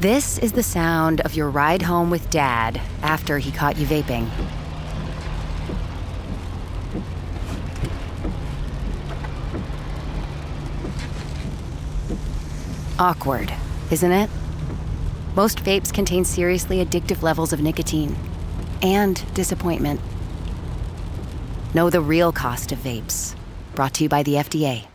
This is the sound of your ride home with Dad after he caught you vaping. Awkward, isn't it? Most vapes contain seriously addictive levels of nicotine and disappointment. Know the real cost of vapes. Brought to you by the FDA.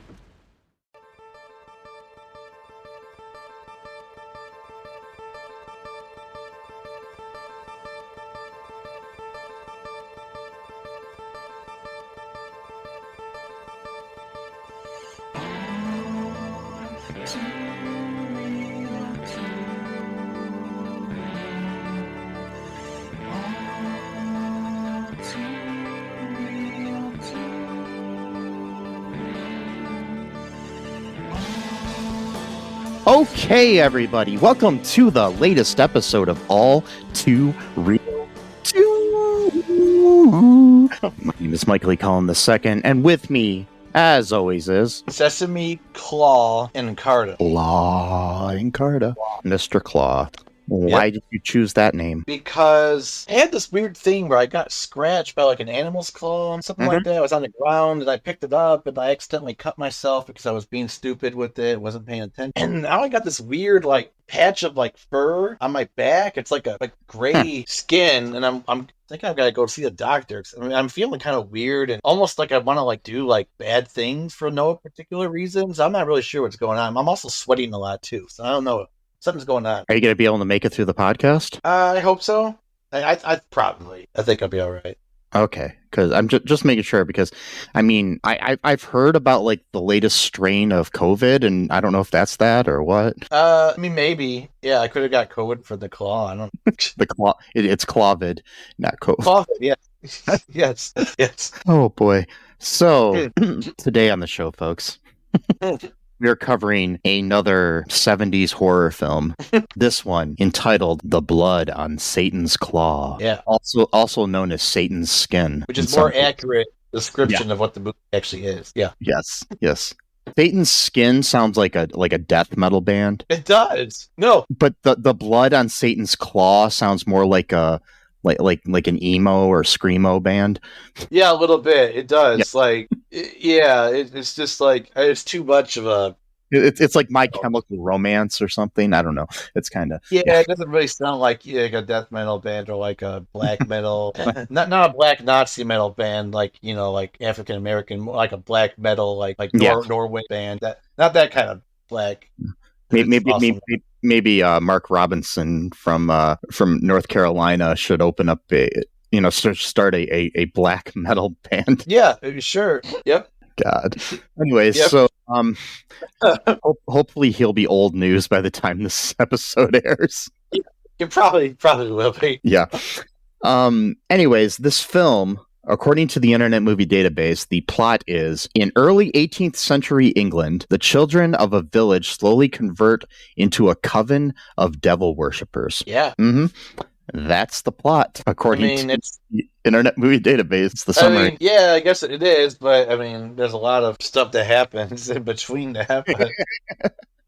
Okay, everybody, welcome to the latest episode of All Too Real 2. My name is Michael Cullen II, and with me, as always, is Sesame Claw Encarta. Claw Encarta. Mr. Claw. Why did you choose that name? Because I had this weird thing where I got scratched by like an animal's claw and something like that. I was on the ground and I picked it up and I accidentally cut myself because I was being stupid with it, wasn't paying attention. And now I got this weird like patch of like fur on my back. It's like a gray skin, and I think I've got to go see the doctor. I mean, I'm feeling kind of weird and almost like I want to like do like bad things for no particular reasons. I'm not really sure what's going on. I'm also sweating a lot too, so I don't know. Something's going on. Are you going to be able to make it through the podcast? I hope so. I think I'll be all right. Okay, because I'm just making sure, because I mean I've heard about like the latest strain of COVID, and I don't know if that's that or what. I mean, maybe. Yeah, I could have got COVID for the claw. I don't. The claw. It's Clavid, not COVID. Claw. Yeah. Yes. Oh boy. So today on the show, folks, we're covering another 70s horror film. This one entitled "The Blood on Satan's Claw." Yeah. Also known as Satan's Skin, which is more accurate description of what the movie actually is. Yeah. Yes. Satan's Skin sounds like a death metal band. It does. No. But the Blood on Satan's Claw sounds more like a like an emo or screamo band. Yeah, a little bit. It does. Yeah. It's just like it's too much of a. It's like My Chemical Romance or something. I don't know. It's kind of It doesn't really sound like a death metal band or like a black metal, not a black Nazi metal band like like African American, more like a black metal like Norway band. Not that kind of black. Maybe Mark Robinson from North Carolina should open up start a black metal band. Yeah, sure. Yep. God. Anyways, so hopefully he'll be old news by the time this episode airs. It probably will be. Yeah. Anyways, this film, according to the Internet Movie Database, the plot is: in early 18th century England, the children of a village slowly convert into a coven of devil worshippers. Yeah. Mm-hmm. That's the plot, according to the Internet Movie Database. It's the summary. I guess it is, but I mean, there's a lot of stuff that happens in between that. But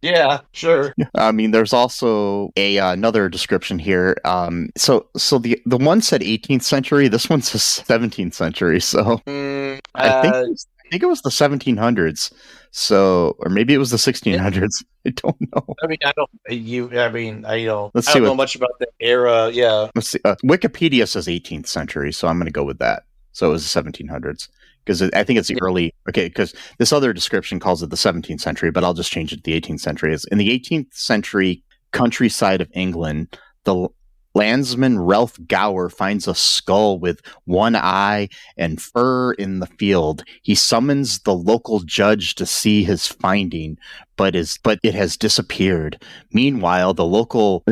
yeah, sure. I mean, there's also another description here. So the one said 18th century. This one says 17th century. So I think it was the 1700s. So, or maybe it was the 1600s. I don't know. I mean, I don't know much about the era. Yeah. Let's see. Wikipedia says 18th century, so I'm going to go with that. So it was the 1700s, because I think it's the early. Okay, because this other description calls it the 17th century, but I'll just change it to the 18th century. It's in the 18th century countryside of England, the landsman Ralph Gower finds a skull with one eye and fur in the field. He summons the local judge to see his finding, but it has disappeared. Meanwhile, the local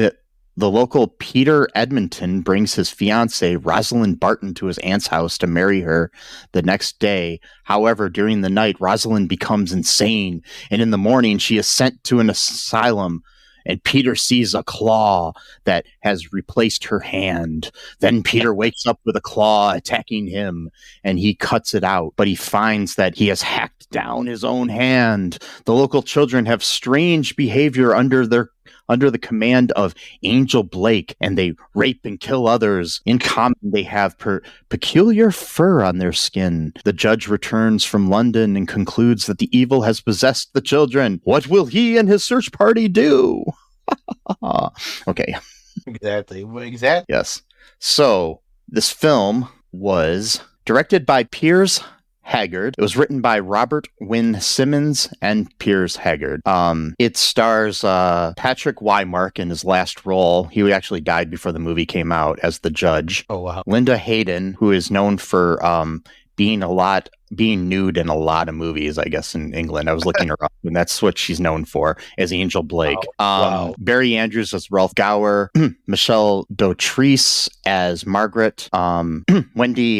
Peter Edmonton brings his fiancée Rosalind Barton to his aunt's house to marry her the next day. However, during the night, Rosalind becomes insane, and in the morning she is sent to an asylum. And Peter sees a claw that has replaced her hand. Then Peter wakes up with a claw attacking him, and he cuts it out. But he finds that he has hacked down his own hand. The local children have strange behavior under under the command of Angel Blake, and they rape and kill others. In common, they have peculiar fur on their skin. The judge returns from London and concludes that the evil has possessed the children. What will he and his search party do? Okay. Exactly. Yes. So this film was directed by Piers Haggard. It was written by Robert Wynne Simmons and Piers Haggard. It stars Patrick Wymark in his last role. He actually died before the movie came out as the judge. Oh, wow. Linda Hayden, who is known for being nude in a lot of movies, I guess, in England. I was looking her up, and that's what she's known for, as Angel Blake. Wow. Barry Andrews as Ralph Gower, Michele Dotrice as Margaret, Wendy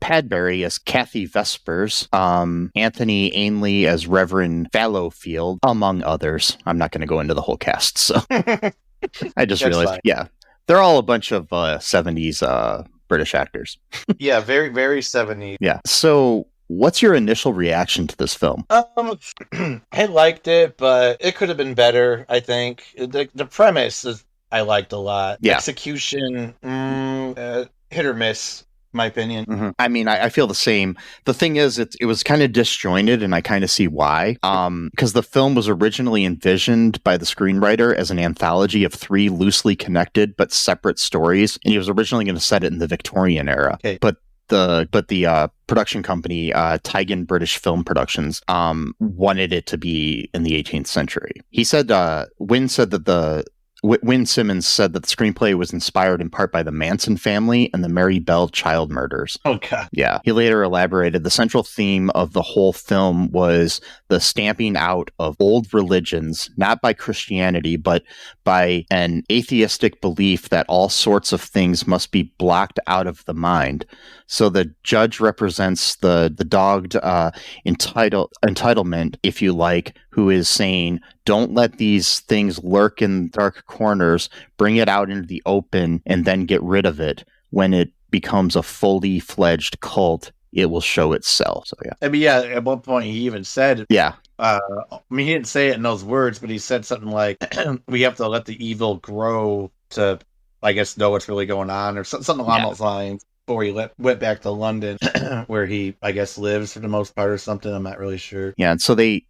Padbury as Cathy Vespers, Anthony Ainley as Reverend Fallowfield, among others. I'm not going to go into the whole cast, so I just realized, yeah, they're all a bunch of 70s British actors. Yeah, very, very 70s. Yeah. So what's your initial reaction to this film? I liked it, but it could have been better, I think. The premise I liked a lot. Yeah. Execution, hit or miss, in my opinion. Mm-hmm. I mean, I feel the same. The thing is, it was kind of disjointed, and I kind of see why. Because the film was originally envisioned by the screenwriter as an anthology of 3 loosely connected but separate stories, and he was originally going to set it in the Victorian era. Okay. But the production company, Tigan British Film Productions, wanted it to be in the 18th century. He said, Wynne Simmons said that the screenplay was inspired in part by the Manson family and the Mary Bell child murders. Oh, God. Yeah. He later elaborated the central theme of the whole film was the stamping out of old religions, not by Christianity, but by an atheistic belief that all sorts of things must be blocked out of the mind. So the judge represents the dogged entitlement, if you like, who is saying, don't let these things lurk in dark corners, bring it out into the open, and then get rid of it. When it becomes a fully fledged cult, it will show itself. So, yeah. I mean, yeah, at one point he even said, yeah. I mean, he didn't say it in those words, but he said something like, we have to let the evil grow to, I guess, know what's really going on, or something along those lines. Before he went back to London, where he, I guess, lives for the most part or something. I'm not really sure. Yeah, and so they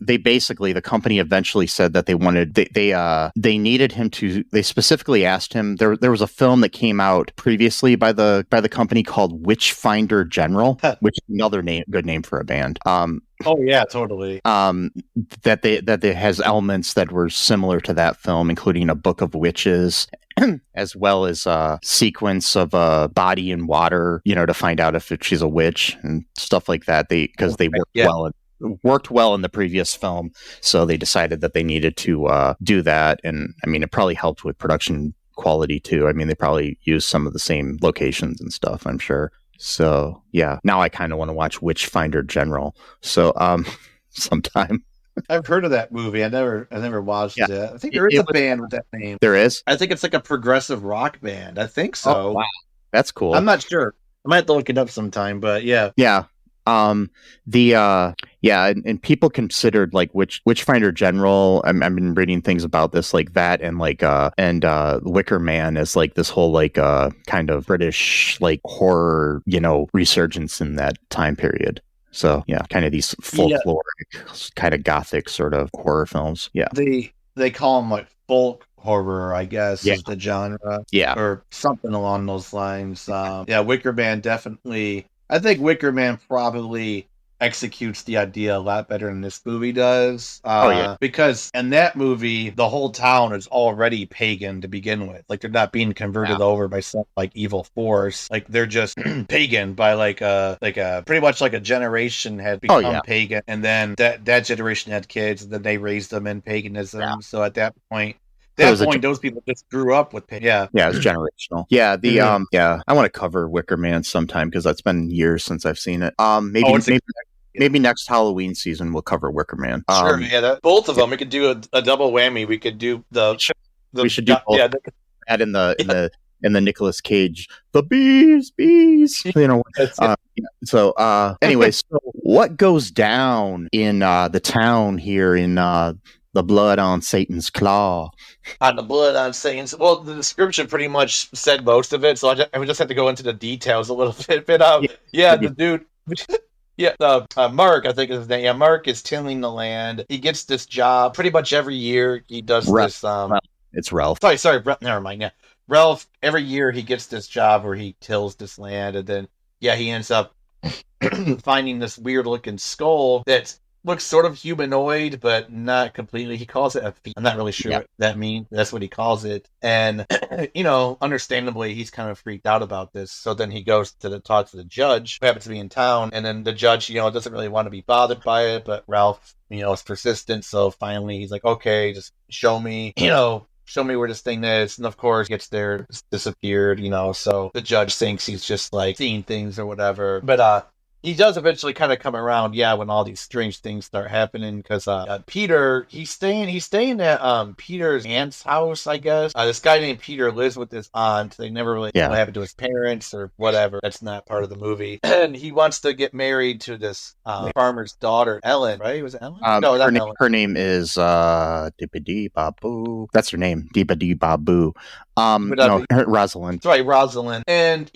basically, the company eventually said that they needed him to. They specifically asked him. There was a film that came out previously by the company called Witchfinder General, which is another good name for a band. Oh yeah, totally. That has elements that were similar to that film, including a book of witches, as well as a sequence of a body in water, to find out if she's a witch and stuff like that. They worked well in the previous film, so they decided that they needed to do that. And I mean, it probably helped with production quality too. I mean, they probably used some of the same locations and stuff, I'm sure. So yeah, now I kind of want to watch Witchfinder General. So sometime. I've heard of that movie. I never watched it. I think there is a band with that name. There is? I think it's like a progressive rock band. I think so. Oh, wow. That's cool. I'm not sure. I might have to look it up sometime, but yeah. Yeah. And people considered like Witchfinder General. I've been reading things about this, like that, and Wicker Man as like this whole like kind of British like horror, resurgence in that time period. So yeah, kind of these folkloric, kind of gothic sort of horror films. Yeah, they call them like folk horror, I guess, is the genre. Yeah, or something along those lines. Wicker Man definitely. I think Wicker Man probably executes the idea a lot better than this movie does. Because in that movie, the whole town is already pagan to begin with. Like, they're not being converted over by some like evil force. Like, they're just pagan by like a pretty much like a generation had become pagan, and then that generation had kids, and then they raised them in paganism. Yeah. So at that point. Those people just grew up with pain. Yeah. Yeah, it's generational. Yeah, I want to cover Wicker Man sometime because that's been years since I've seen it. Maybe next Halloween season we'll cover Wicker Man. Sure, both of them. We could do a double whammy. We could do we should do both. Add in the Nicolas Cage, the bees. Anyway, so what goes down in the town here in the blood on Satan's claw. On the blood on Satan's. Well, the description pretty much said most of it, so I would just have to go into the details a little bit. But the dude. Yeah, Mark, I think is his name. Yeah, Mark is tilling the land. He gets this job pretty much every year. He does this. It's Ralph. Sorry, never mind. Yeah, Ralph. Every year he gets this job where he tills this land, and then he ends up finding this weird looking skull that looks sort of humanoid, but not completely. He calls it a feet. I'm not really sure what that means. That's what he calls it. And, understandably, he's kind of freaked out about this. So then he goes to talk to the judge, who happens to be in town. And then the judge, doesn't really want to be bothered by it. But Ralph, is persistent. So finally, he's like, okay, just show me, show me where this thing is. And of course, gets there, disappeared, So the judge thinks he's just like seeing things or whatever. But, he does eventually kind of come around, when all these strange things start happening, because Peter, he's staying at Peter's aunt's house, I guess. This guy named Peter lives with his aunt. They never really know what happened to his parents or whatever. That's not part of the movie. And he wants to get married to this farmer's daughter, Ellen, right? Was it Ellen? No, not Ellen. Her name is Deepadi Babu. That's her name, Deepadi Babu. Rosalind. That's right, Rosalind. And,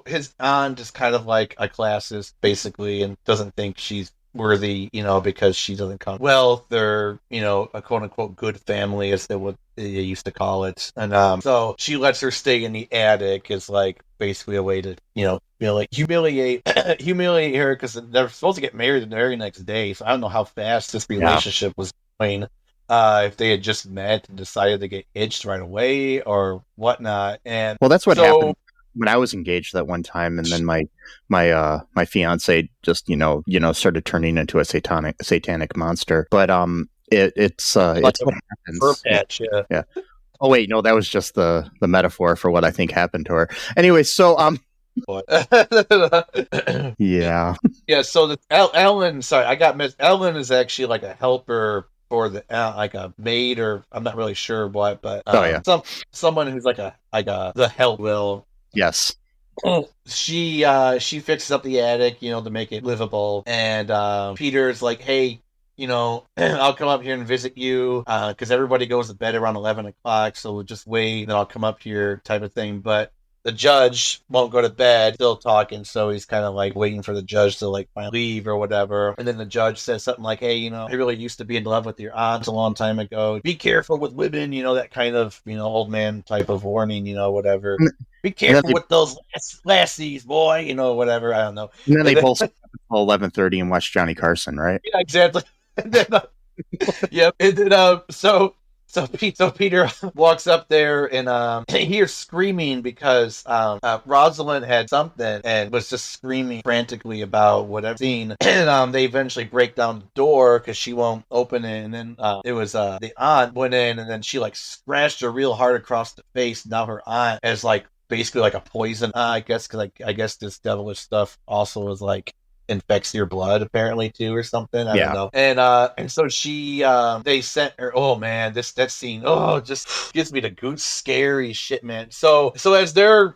his aunt is kind of like a classist, basically, and doesn't think she's worthy, because she doesn't come wealth. They're, a quote-unquote good family, as what they used to call it. And so she lets her stay in the attic as, like, basically a way to, humiliate her, because they're supposed to get married the very next day. So I don't know how fast this relationship was going. If they had just met and decided to get hitched right away or whatnot. And that's what happened when I was engaged that one time, and then my fiance just started turning into a satanic monster. But it's what happens. Patch, yeah. Oh wait, no, that was just the metaphor for what I think happened to her. Anyway, so yeah. So Ellen, sorry, I got missed. Ellen is actually like a helper. Or like a maid, or I'm not really sure what, but someone who's like the help will. Yes. She fixes up the attic, to make it livable, and Peter's like, hey, I'll come up here and visit you, because everybody goes to bed around 11 o'clock, so we'll just wait, and I'll come up here, type of thing. But the judge won't go to bed, still talking, so he's kind of like waiting for the judge to like finally leave or whatever. And then the judge says something like, hey, I really used to be in love with your aunt a long time ago. Be careful with women, that kind of, old man type of warning, whatever. Be careful with those lassies, boy, whatever. I don't know. And then they both sleep until 11:30 and watch Johnny Carson, right? Yeah, exactly. And then, and then, So Peter walks up there and he hears screaming because Rosalind had something and was just screaming frantically about whatever scene. And they eventually break down the door because she won't open it. And then it was the aunt went in, and then she like scratched her real hard across the face. Now her aunt has like basically like a poison eye, I guess, because I guess this devilish stuff also is like infects your blood apparently too or something. I don't know. And so she they sent her, oh man, that scene just gives me the goose, scary shit, man. So as they're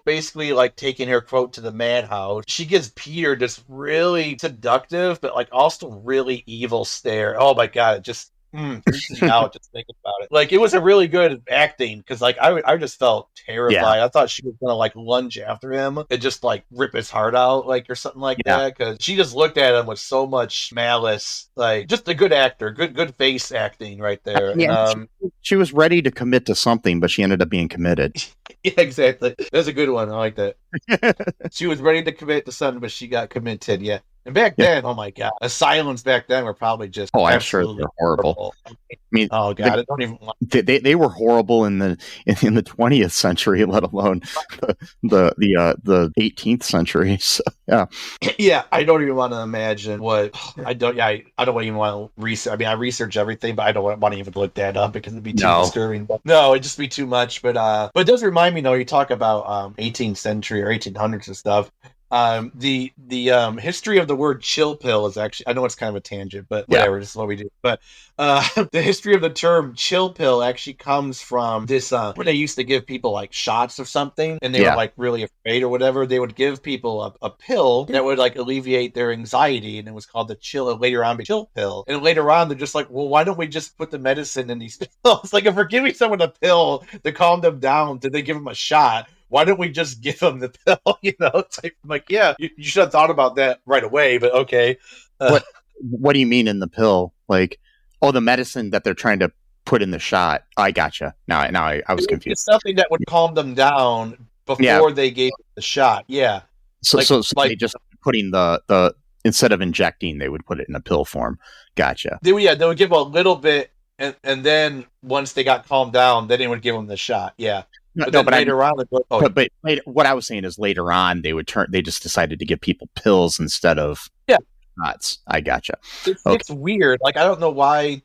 basically like taking her quote to the madhouse, she gives Peter this really seductive but like also really evil stare. Oh my god, it just freaks me out just thinking about it. Like, it was a really good acting because like I just felt terrified. I thought she was gonna like lunge after him and just like rip his heart out, like, or something like that, because she just looked at him with so much malice. Like, just a good actor, good face acting right there. She was ready to commit to something, but she ended up being committed. Yeah, exactly. That's a good one. I like that. She was ready to commit to something, but she got committed. Yeah. And back then, oh my god, asylums back then were probably just I'm sure they're horrible. I mean, oh god, I don't even. They were horrible in the 20th century, let alone the 18th century. So, I don't even want to imagine what I don't even want to research. I mean, I research everything, but I don't want to even look that up because it'd be too disturbing. But, no, it'd just be too much. But it does remind me, though. You talk about 18th century or 1800s and stuff. The history of the word chill pill is actually, I know it's kind of a tangent, but whatever, this is what we do. But the history of the term chill pill actually comes from this where they used to give people like shots of something and they were like really afraid or whatever. They would give people a pill that would like alleviate their anxiety, and it was called the chill, later on the chill pill. And later on they're just like, well, why don't we just put the medicine in these pills? Like, if we're giving someone a pill to calm them down, did they give them a shot? Why don't we just give them the pill? It's like, yeah, you should have thought about that right away, but okay. What do you mean in the pill? Like, the medicine that they're trying to put in the shot. I gotcha. Now I was confused. It's something that would calm them down before they gave the shot. Yeah. So they just putting the instead of injecting, they would put it in a pill form. Gotcha. They would give a little bit, and then once they got calmed down, then they would give them the shot. Yeah. But later on, but what I was saying is later on they just decided to give people pills instead of shots. I gotcha. It's weird. Like, I don't know why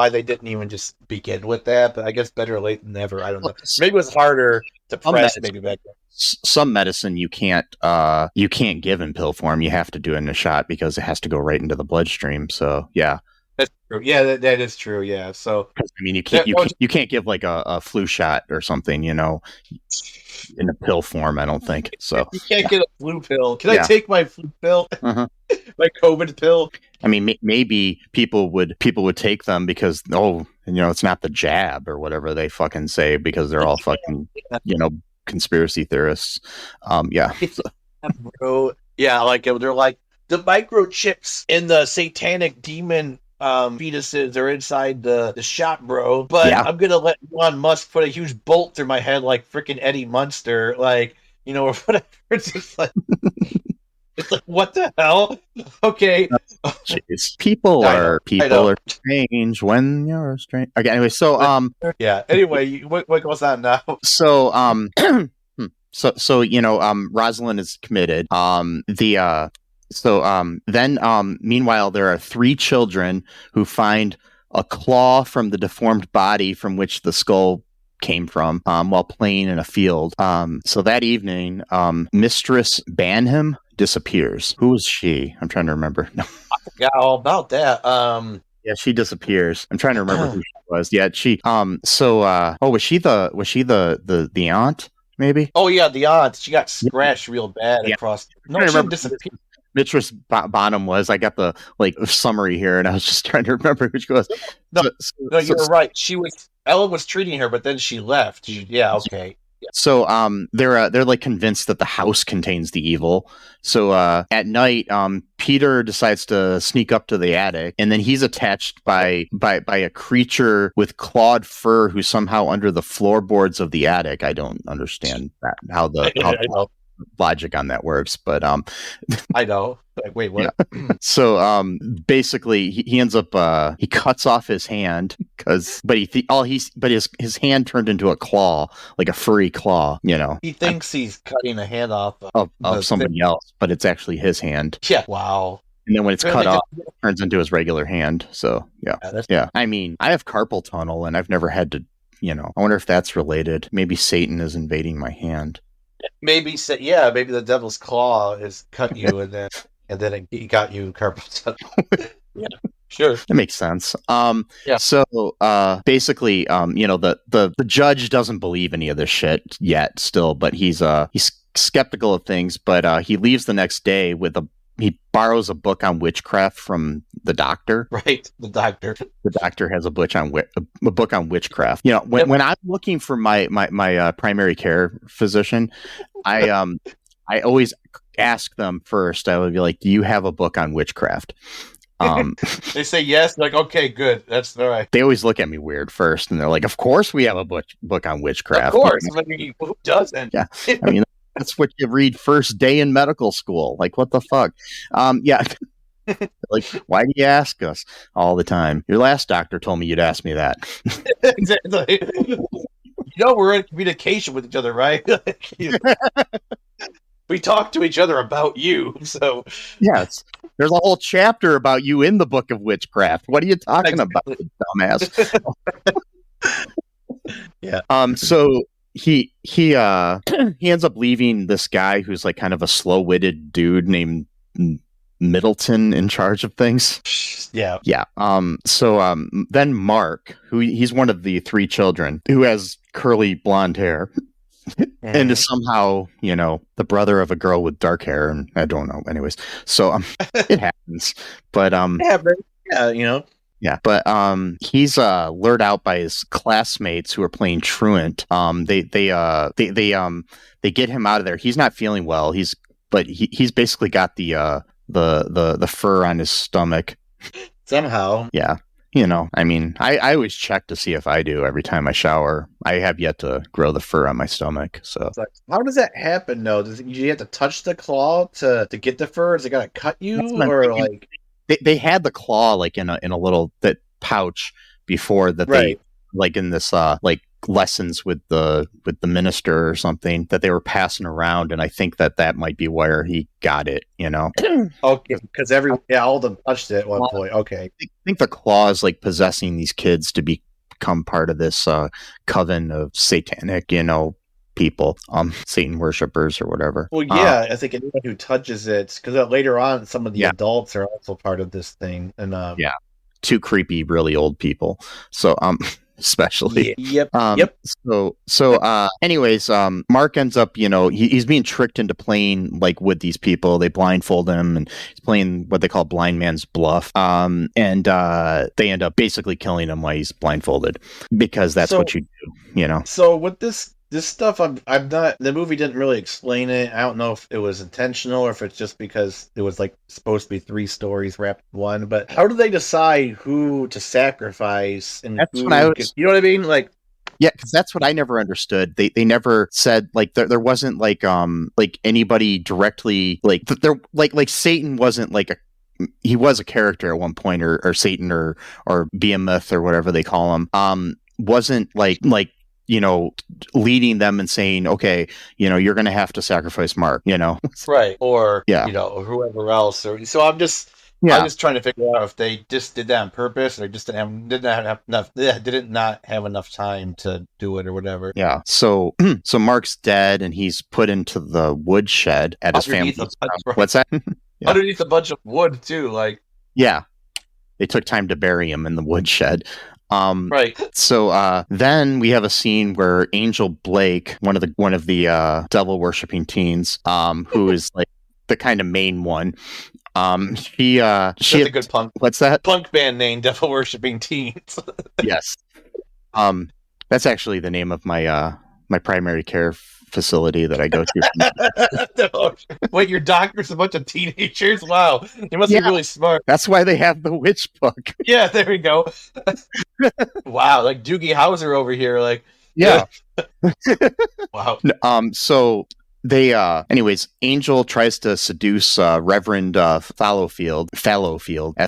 they didn't even just begin with that, but I guess better late than never. I don't know. Maybe it was harder to press maybe back then. Some medicine you can't give in pill form. You have to do it in a shot because it has to go right into the bloodstream. So yeah. That's true. Yeah, that is true. Yeah. So I mean, you can't give like a flu shot or something, in a pill form. I don't think so. You can't get a flu pill. Can I take my flu pill? Uh-huh. My COVID pill? I mean, maybe people would take them because it's not the jab or whatever they fucking say because they're all fucking conspiracy theorists. Yeah. Bro. Yeah, like they're like the microchips in the satanic demon fetuses are inside the shot, bro. But I'm gonna let Elon Musk put a huge bolt through my head like freaking Eddie Munster, like, or whatever. It's just like it's like, what the hell? Okay. Jeez. People are strange when you're strange. Okay, anyway, so anyway, what goes on now? So Rosalind is committed. Meanwhile, there are 3 children who find a claw from the deformed body from which the skull came from while playing in a field. So that evening, Mistress Banham disappears. Who was she? I'm trying to remember. I forgot all about that. Yeah, she disappears. I'm trying to remember who she was. Yeah, she. Was she the aunt? Maybe. Oh yeah, the aunt. She got scratched real bad across. No, she disappeared. Mistress Banham was. I got the summary here, and I was just trying to remember who she was. No, you're right. Ellen was treating her, but then she left. Okay. Yeah. So they're like convinced that the house contains the evil. So at night, Peter decides to sneak up to the attic, and then he's attached by a creature with clawed fur who's somehow under the floorboards of the attic. I don't understand how logic on that works, but I know. Like, wait, what? Yeah. So basically he ends up he cuts off his hand his hand turned into a claw, like a furry claw, He thinks he's cutting a hand off of somebody else, but it's actually his hand. Yeah. Wow. And then when it's cut off, it turns into his regular hand. So yeah. I mean, I have carpal tunnel and I've never had to, I wonder if that's related. Maybe Satan is invading my hand. Maybe the devil's claw has cut you and then he got you carpal tunnel. Yeah, sure. That makes sense. So basically, the judge doesn't believe any of this shit yet still, but he's skeptical of things, but he leaves the next day he borrows a book on witchcraft from the doctor. Right, the doctor. The doctor has a book on witchcraft. When I'm looking for my primary care physician, I always ask them first. I would be like, "Do you have a book on witchcraft?" They say yes. Like, okay, good. That's all right. They always look at me weird first, and they're like, "Of course, we have a book on witchcraft." Of course. Who doesn't? Yeah. I mean, that's what you read first day in medical school. Like, what the fuck? Yeah. Like, why do you ask us all the time? Your last doctor told me you'd ask me that. Exactly. We're in communication with each other, right? We talk to each other about you, so... Yes. There's a whole chapter about you in the book of witchcraft. What are you talking about, dumbass? Yeah. So he he ends up leaving this guy who's like kind of a slow-witted dude named Middleton in charge of things. Yeah. Yeah. Then Mark, he's one of the 3 children who has curly blonde hair and is somehow, the brother of a girl with dark hair, and I don't know. Anyways, so it happens. But yeah, but he's lured out by his classmates who are playing truant. They get him out of there. He's not feeling well. He's basically got the fur on his stomach somehow. Yeah. I always check to see if I do every time I shower. I have yet to grow the fur on my stomach. So how does that happen though? Do you have to touch the claw to get the fur? Is it gonna cut you, or like they had the claw like in a little pouch before that, right? They like in this lessons with the minister or something that they were passing around, and I think that might be where he got it. Okay, because all of them touched it at one point. Okay, I think the claw is like possessing these kids to become part of this coven of satanic, people, Satan worshippers or whatever. Well, yeah, I think anyone who touches it, because later on, some of the adults are also part of this thing, and 2 creepy, really old people. So especially. Yep. Anyways, Mark ends up, he's being tricked into playing like with these people. They blindfold him, and he's playing what they call blind man's bluff. And they end up basically killing him while he's blindfolded, because that's what you do, So with this stuff, I'm not. The movie didn't really explain it. I don't know if it was intentional or if it's just because it was like supposed to be 3 stories wrapped in one. But how do they decide who to sacrifice? And that's what I was. You know what I mean? Like, yeah, because that's what I never understood. They never said like there wasn't like anybody directly like there like Satan wasn't like he was a character at one point, or Satan or Behemoth or whatever they call him. Wasn't like leading them and saying, okay, you're going to have to sacrifice Mark, right, or or whoever else. So I'm just trying to figure out if they just did that on purpose, or just did not have enough time to do it or whatever. Yeah. So Mark's dead, and he's put into the woodshed at his family's house. What's that? Yeah. Underneath a bunch of wood too, like. Yeah. They took time to bury him in the woodshed. Right. So then we have a scene where Angel Blake, one of the devil worshipping teens, who is like the kind of main one. She a good punk. What's that? Punk band name, devil worshipping teens. Yes. That's actually the name of my my primary care facility that I go to. Wait, your doctor's a bunch of teenagers? Wow, you must be really smart. That's why they have the witch book. Yeah, there we go. Wow, like Doogie Howser over here, like yeah. Wow. So they anyways, Angel tries to seduce Reverend Fallowfield, Fallow Field,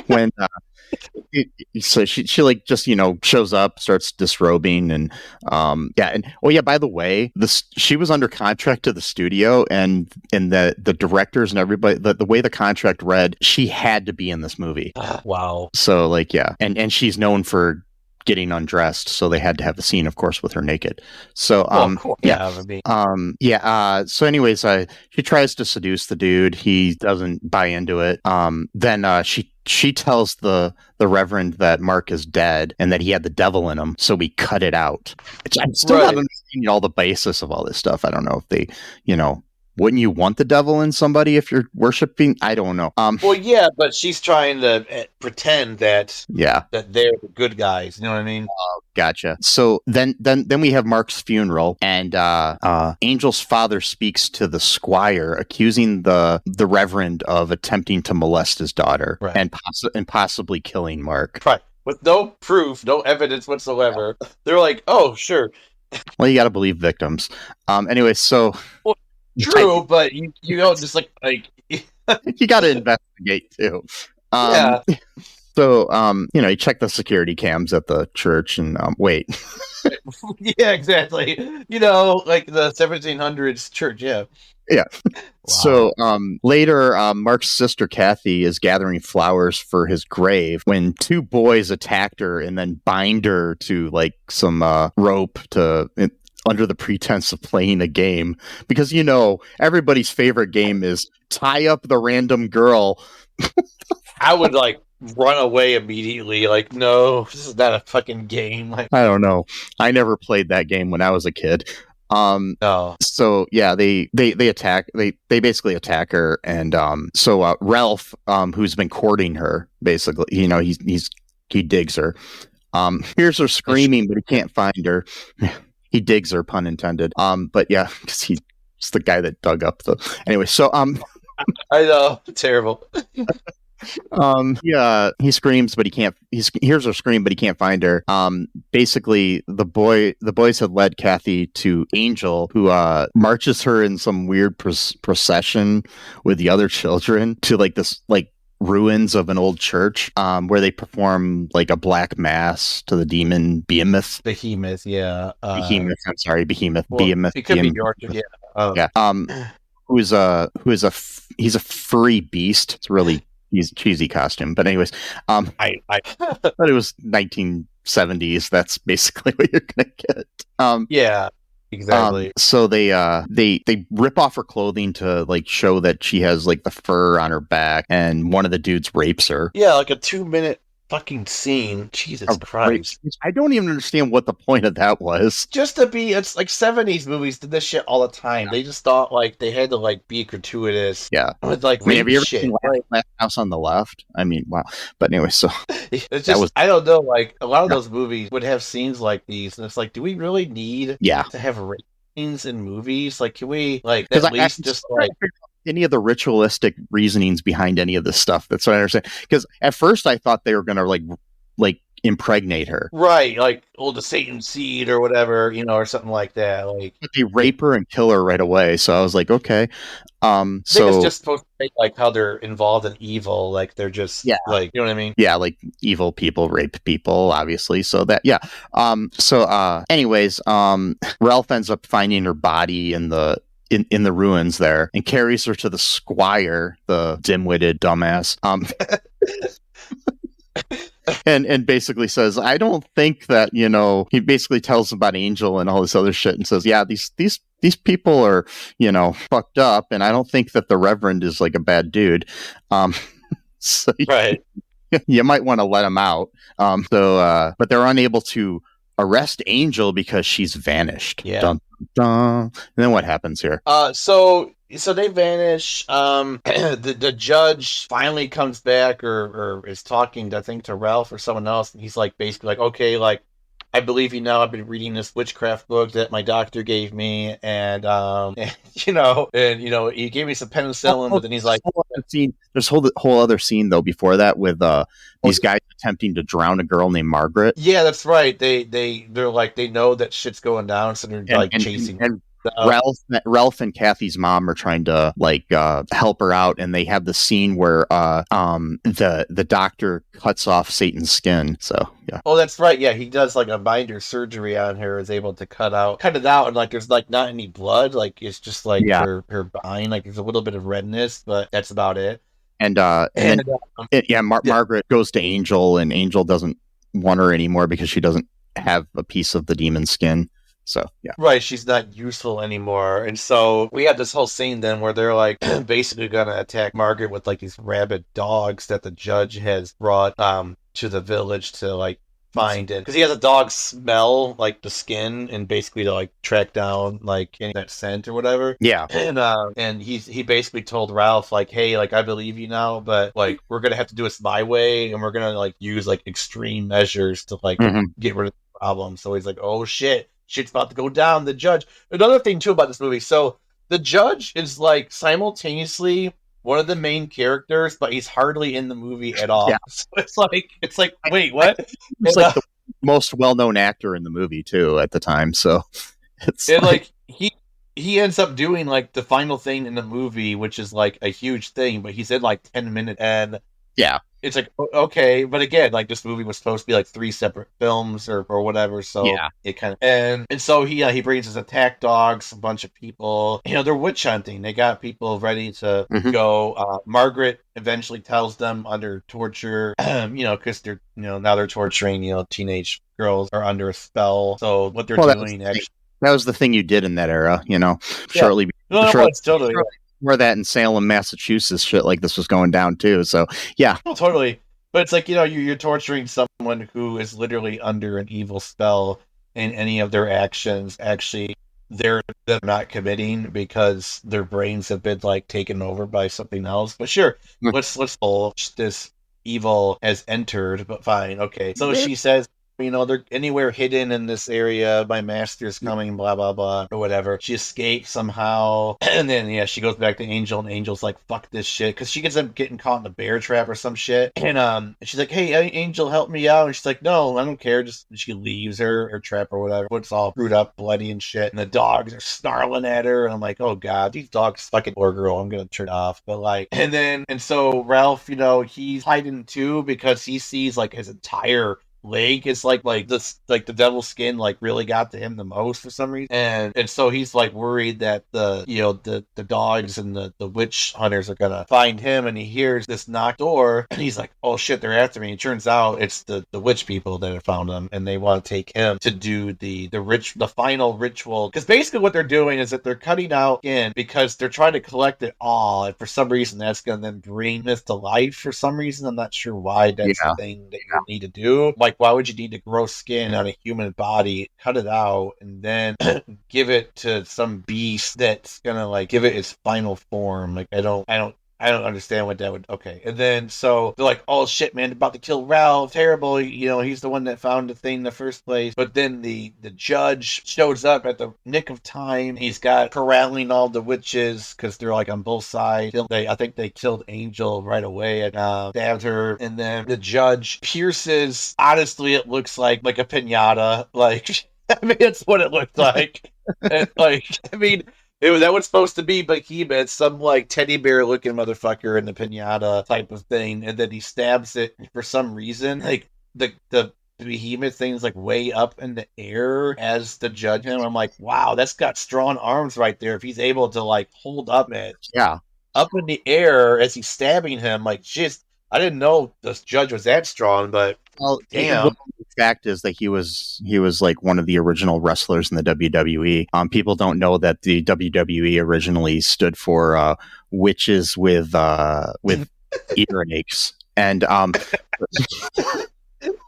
when so she like just shows up, starts disrobing, and by the way, she was under contract to the studio, and the directors and everybody, the way the contract read, she had to be in this movie. Wow. So and she's known for getting undressed, so they had to have the scene, of course, with her naked. So cool. So anyways, she tries to seduce the dude. He doesn't buy into it. Then she tells the Reverend that Mark is dead and that he had the devil in him, so we cut it out. I'm still not understanding all the basis of all this stuff. I don't know if they, wouldn't you want the devil in somebody if you're worshiping? I don't know. Well, yeah, but she's trying to pretend that that they're the good guys. You know what I mean? Gotcha. So then we have Mark's funeral, and Angel's father speaks to the Squire, accusing the Reverend of attempting to molest his daughter, and possibly killing Mark. Right. With no proof, no evidence whatsoever. Yeah. They're like, oh, sure. Well, you got to believe victims. Anyway, so. Well, true, but you don't just like you got to investigate too. So, you check the security cams at the church and, wait. Yeah, exactly. Like the 1700s church, yeah. Yeah. Wow. So later, Mark's sister Cathy is gathering flowers for his grave when two boys attacked her and then bind her to like some rope under the pretense of playing a game, because everybody's favorite game is tie up the random girl. I would like run away immediately. Like, no, this is not a fucking game. Like, I don't know. I never played that game when I was a kid. no. So yeah, they attack. They basically attack her, and so Ralph, who's been courting her, basically, he digs her. Hears her screaming, but he can't find her. He digs her, pun intended. But yeah, because he's the guy that dug up the. Anyway, so I know, terrible. He screams, but he hears her scream, but he can't find her. Basically the boys had led Cathy to Angel, who marches her in some weird procession with the other children to like this like ruins of an old church, where they perform like a black mass to the demon Behemoth. Yeah. Behemoth. I'm sorry, Behemoth. Well, Behemoth. it could Behemoth. be York. Yeah. Yeah. He's a furry beast. It's really. He's a cheesy costume, but anyways, I but it was 1970s. That's basically what you're gonna get. yeah, exactly. So they rip off her clothing to like show that she has like the fur on her back, and one of the dudes rapes her. Yeah, like a 2-minute fucking scene. Jesus Christ. I don't even understand what the point of that was. Just to be, it's like 70s movies did this shit all the time. They just thought like they had to like be gratuitous. Yeah. With like have you ever shit. seen Last House on the Left? I mean, wow. But anyway, so it's just I don't know, like a lot of those movies would have scenes like these, and it's like, do we really need to have rape scenes in movies? Like, can we like at least just like any of the ritualistic reasonings behind any of this stuff? That's what I understand. Because at first I thought they were gonna like impregnate her, right? Like, the Satan seed or whatever, or something like that. Like, but they rape her and kill her right away. So I was like, okay. I think it's just supposed to make like how they're involved in evil, like they're just like, you know what I mean? Yeah, like evil people rape people, obviously. So that anyways, Ralph ends up finding her body in the ruins there and carries her to the Squire, the dim-witted dumbass. And basically says, I don't think that, he basically tells about Angel and all this other shit and says, yeah, these people are, fucked up, and I don't think that the Reverend is like a bad dude. So right. You might want to let him out. But they're unable to arrest Angel because she's vanished. Yeah. Dun, dun. And then what happens here? So they vanish. The judge finally comes back or is talking, I think, to Ralph or someone else, and he's like basically like, okay, like, I believe you now. I've been reading this witchcraft book that my doctor gave me, and he gave me some penicillin, but then he's like, there's a whole other scene though before that with these guys attempting to drown a girl named Margaret. Yeah, that's right. They're like, they know that shit's going down, so they're chasing. And Ralph and Cathy's mom are trying to like help her out, and they have the scene where the doctor cuts off Satan's skin. So yeah. Oh, that's right. Yeah, he does like a binder surgery on her, is able to cut it out, and like there's like not any blood. Like it's just like her behind. Like there's a little bit of redness, but that's about it. Margaret goes to Angel, and Angel doesn't want her anymore because she doesn't have a piece of the demon's skin. So yeah, right. She's not useful anymore, and so we have this whole scene then where they're like basically gonna attack Margaret with like these rabid dogs that the judge has brought to the village to like find it, because he has a dog smell like the skin and basically to like track down like any that scent or whatever. Yeah, and he basically told Ralph like, hey, like I believe you now, but like we're gonna have to do this my way, and we're gonna like use like extreme measures to like get rid of the problem. So he's like, oh shit's about to go down. The judge. Another thing too about this movie. So the judge is like simultaneously one of the main characters, but he's hardly in the movie at all. Yeah. So it's like, wait, what? He's like the most well-known actor in the movie too at the time. So it's he ends up doing like the final thing in the movie, which is like a huge thing, but he's in like 10 minutes, and it's like, okay, but again, like this movie was supposed to be like 3 separate films or whatever, so it kind of and so he brings his attack dogs, a bunch of people, they're witch hunting. They got people ready to go. Margaret eventually tells them under torture, because they're now they're torturing teenage girls are under a spell. So what they're doing actually. That was the thing you did in that era, shortly it's totally where that in Salem, Massachusetts, shit like this was going down too. So yeah, totally. But it's like you're torturing someone who is literally under an evil spell, and any of their actions actually they're not committing because their brains have been like taken over by something else. But sure, let's this evil has entered. But fine, okay. So she says, they're anywhere hidden in this area. My master's coming, blah, blah, blah, or whatever. She escapes somehow. And then, she goes back to Angel, and Angel's like, fuck this shit. Because she gets them getting caught in a bear trap or some shit. And she's like, hey, Angel, help me out. And she's like, no, I don't care. Just she leaves her trap or whatever. It's all screwed up, bloody and shit. And the dogs are snarling at her. And I'm like, oh, God, these dogs fucking poor girl. I'm going to turn it off. But like, and so Ralph, he's hiding too because he sees like his entire leg is like this, like the devil's skin like really got to him the most for some reason, and so he's like worried that the dogs and the witch hunters are gonna find him, and he hears this knock door, and he's like, oh shit, they're after me. It turns out it's the witch people that have found him, and they want to take him to do the final ritual, because basically what they're doing is that they're cutting out skin because they're trying to collect it all, and for some reason that's gonna then bring this to life. For some reason, I'm not sure why that's the thing that you need to do. Like, why would you need to grow skin on a human body, cut it out, and then give it to some beast that's gonna like give it its final form? Like, I don't understand what that would. Okay, and then so they're like, oh shit, man, about to kill Ralph, terrible. He's the one that found the thing in the first place. But then the judge shows up at the nick of time. He's got corralling all the witches because they're like on both sides. I think they killed Angel right away and stabbed her. And then the judge pierces. Honestly, it looks like a piñata. Like, I mean, that's what it looked like. And, like, I mean. That was supposed to be Behemoth, some like teddy bear looking motherfucker in the piñata type of thing, and then he stabs it for some reason. Like the Behemoth thing's like way up in the air as the judge. And I'm like, wow, that's got strong arms right there. If he's able to like hold up it, up in the air as he's stabbing him, like, just I didn't know this judge was that strong, but damn. The fact is that he was like one of the original wrestlers in the WWE. People don't know that the WWE originally stood for witches with earaches, and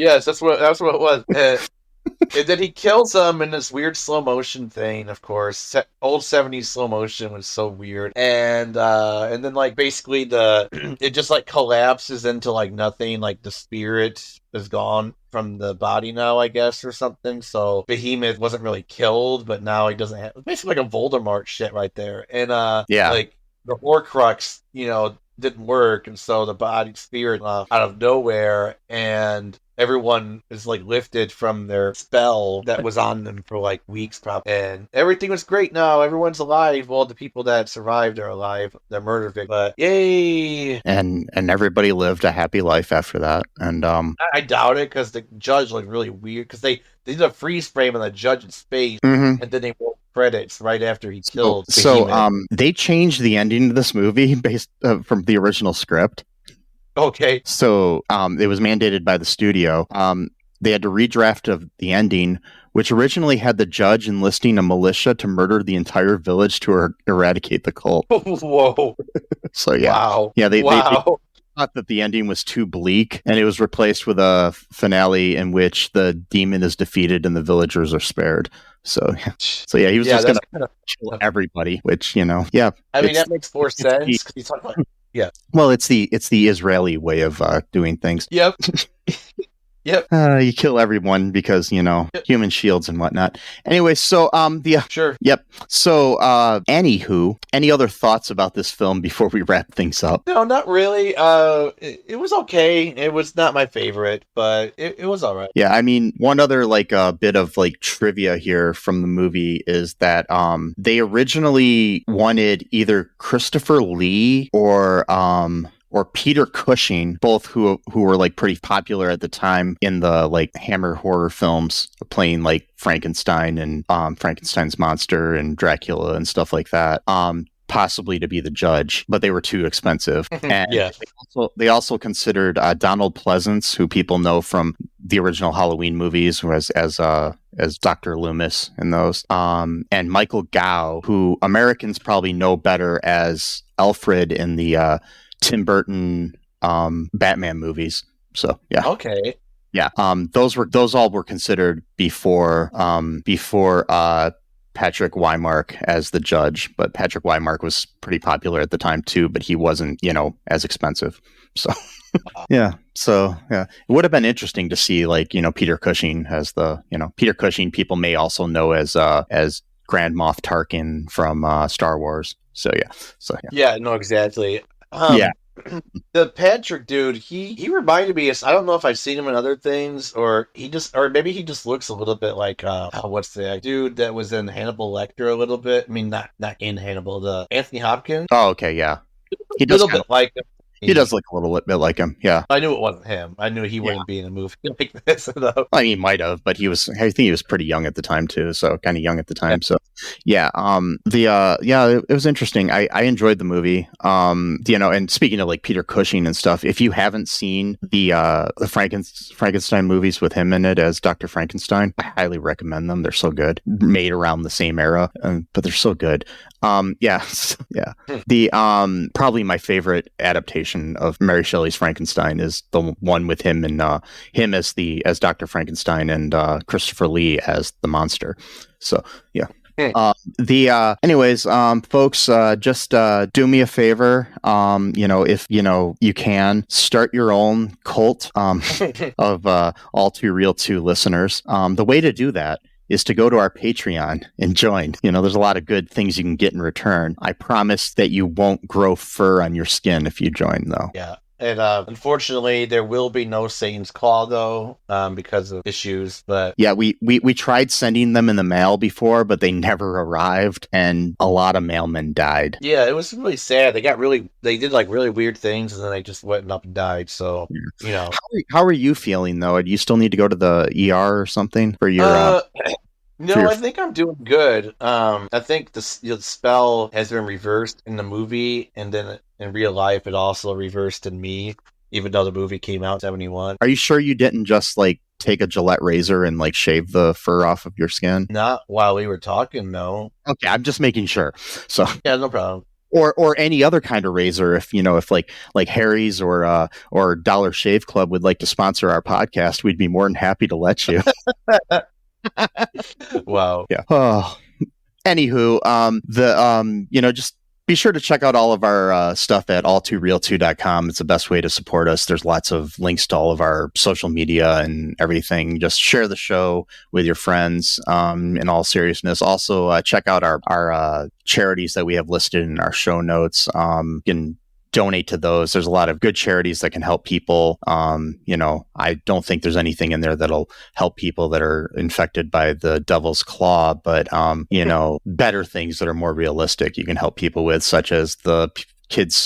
yes, that's what it was. And then he kills them in this weird slow motion thing, of course. Old 70s slow motion was so weird. And then like basically it just like collapses into like nothing, like the spirit is gone from the body now, I guess, or something. So Behemoth wasn't really killed, but now he doesn't have, basically like a Voldemort shit right there. And like the Horcrux, didn't work, and so the body spirit out of nowhere, and everyone is like lifted from their spell that was on them for like weeks probably, and everything was great now. Everyone's alive. Well, the people that survived are alive. The murder victim, but yay! And everybody lived a happy life after that. And I doubt it, because the judge looked really weird, because they did a freeze frame on the judge's face, and then they rolled credits right after he killed. So they changed the ending to this movie based from the original script. Okay. So it was mandated by the studio. They had to redraft of the ending, which originally had the judge enlisting a militia to murder the entire village to eradicate the cult. Whoa. So yeah. Wow. Yeah, they thought that the ending was too bleak, and it was replaced with a finale in which the demon is defeated and the villagers are spared. So yeah, he was just going to kill everybody, which, I mean, that makes more sense. He's talking about, yeah. Well, it's the Israeli way of doing things. Yep. Yep. You kill everyone because, human shields and whatnot. Anyway, so sure. Yep. So anywho, any other thoughts about this film before we wrap things up? No, not really. It was okay. It was not my favorite, but it was all right. Yeah, I mean, one other bit of trivia here from the movie is that they originally wanted either Christopher Lee or or Peter Cushing, both who were like pretty popular at the time in the like Hammer horror films, playing like Frankenstein and Frankenstein's monster and Dracula and stuff like that. Possibly to be the judge, but they were too expensive. And Yeah. they also considered Donald Pleasance, who people know from the original Halloween movies, as Dr. Loomis in those, and Michael Gow, who Americans probably know better as Alfred in the Tim Burton Batman movies. So yeah. Okay. Yeah. Those all were considered before Patrick Wymark as the judge, but Patrick Wymark was pretty popular at the time too, but he wasn't, as expensive. So yeah. So yeah, it would have been interesting to see like, Peter Cushing as Peter Cushing people may also know as Grand Moff Tarkin from Star Wars. So yeah. Yeah, no, exactly. Yeah. The Patrick dude, he reminded me of, I don't know if I've seen him in other things, or maybe he just looks a little bit like what's the dude that was in Hannibal Lecter a little bit? I mean, not in Hannibal, the Anthony Hopkins. Oh, okay, yeah. He does a little bit like him. He does look a little bit like him, yeah. I knew it wasn't him. I knew he wouldn't be in a movie like this, though. I mean, he might have, but I think he was pretty young at the time too, so kind of young at the time. Yeah. So yeah, it was interesting. I enjoyed the movie. And speaking of like Peter Cushing and stuff, if you haven't seen the Frankenstein movies with him in it as Dr. Frankenstein, I highly recommend them. They're so good. Made around the same era, but they're so good. The probably my favorite adaptation of Mary Shelley's Frankenstein is the one with him and him as Dr. Frankenstein and Christopher Lee as the monster. So yeah. Anyways, folks, just do me a favor. If you can start your own cult of All Too Real 2 listeners. The way to do that is to go to our Patreon and join. There's a lot of good things you can get in return. I promise that you won't grow fur on your skin if you join, though. Yeah. And unfortunately, there will be no Satan's Claw, though, because of issues. But yeah, we tried sending them in the mail before, but they never arrived, and a lot of mailmen died. Yeah, it was really sad. They did like really weird things, and then they just went up and died. So, How are you feeling, though? Do you still need to go to the ER or something for your... No, I think I'm doing good. I think the spell has been reversed in the movie, and then in real life, it also reversed in me, even though the movie came out in 1971. Are you sure you didn't just like take a Gillette razor and like shave the fur off of your skin? Not while we were talking, no. Okay, I'm just making sure. So yeah, no problem. Or any other kind of razor, if like Harry's or Dollar Shave Club would like to sponsor our podcast, we'd be more than happy to let you. Wow. Yeah. Oh. Anywho, just be sure to check out all of our stuff at all2real2.com. It's the best way to support us. There's lots of links to all of our social media and everything. Just share the show with your friends. In all seriousness, also check out our charities that we have listed in our show notes. You can donate to those. There's a lot of good charities that can help people. I don't think there's anything in there that'll help people that are infected by the devil's claw, but better things that are more realistic you can help people with, such as the kids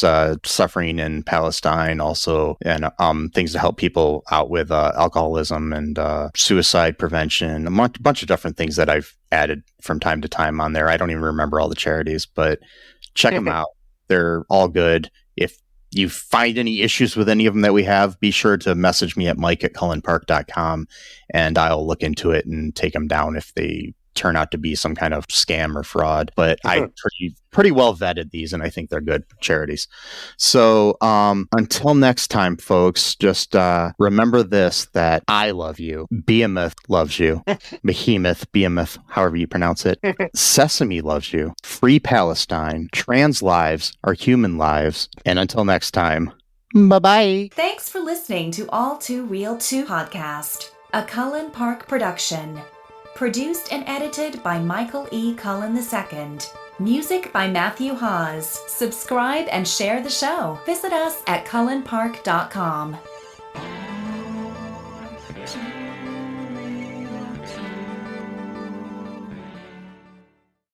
suffering in Palestine, also, and things to help people out with alcoholism and suicide prevention, a bunch of different things that I've added from time to time on there. I don't even remember all the charities, but check them out. They're all good. If you find any issues with any of them that we have, be sure to message me at mike@cullenpark.com, and I'll look into it and take them down if they turn out to be some kind of scam or fraud. But I pretty well vetted these, and I think they're good charities. So until next time, folks, just remember this, that I love you. Behemoth loves you. Behemoth, however you pronounce it. Sesame loves you. Free Palestine. Trans lives are human lives. And until next time, bye-bye. Thanks for listening to All Too Real 2 podcast, a Cullen Park production. Produced and edited by Michael E. Cullen II. Music by Matthew Hawes. Subscribe and share the show. Visit us at cullenpark.com.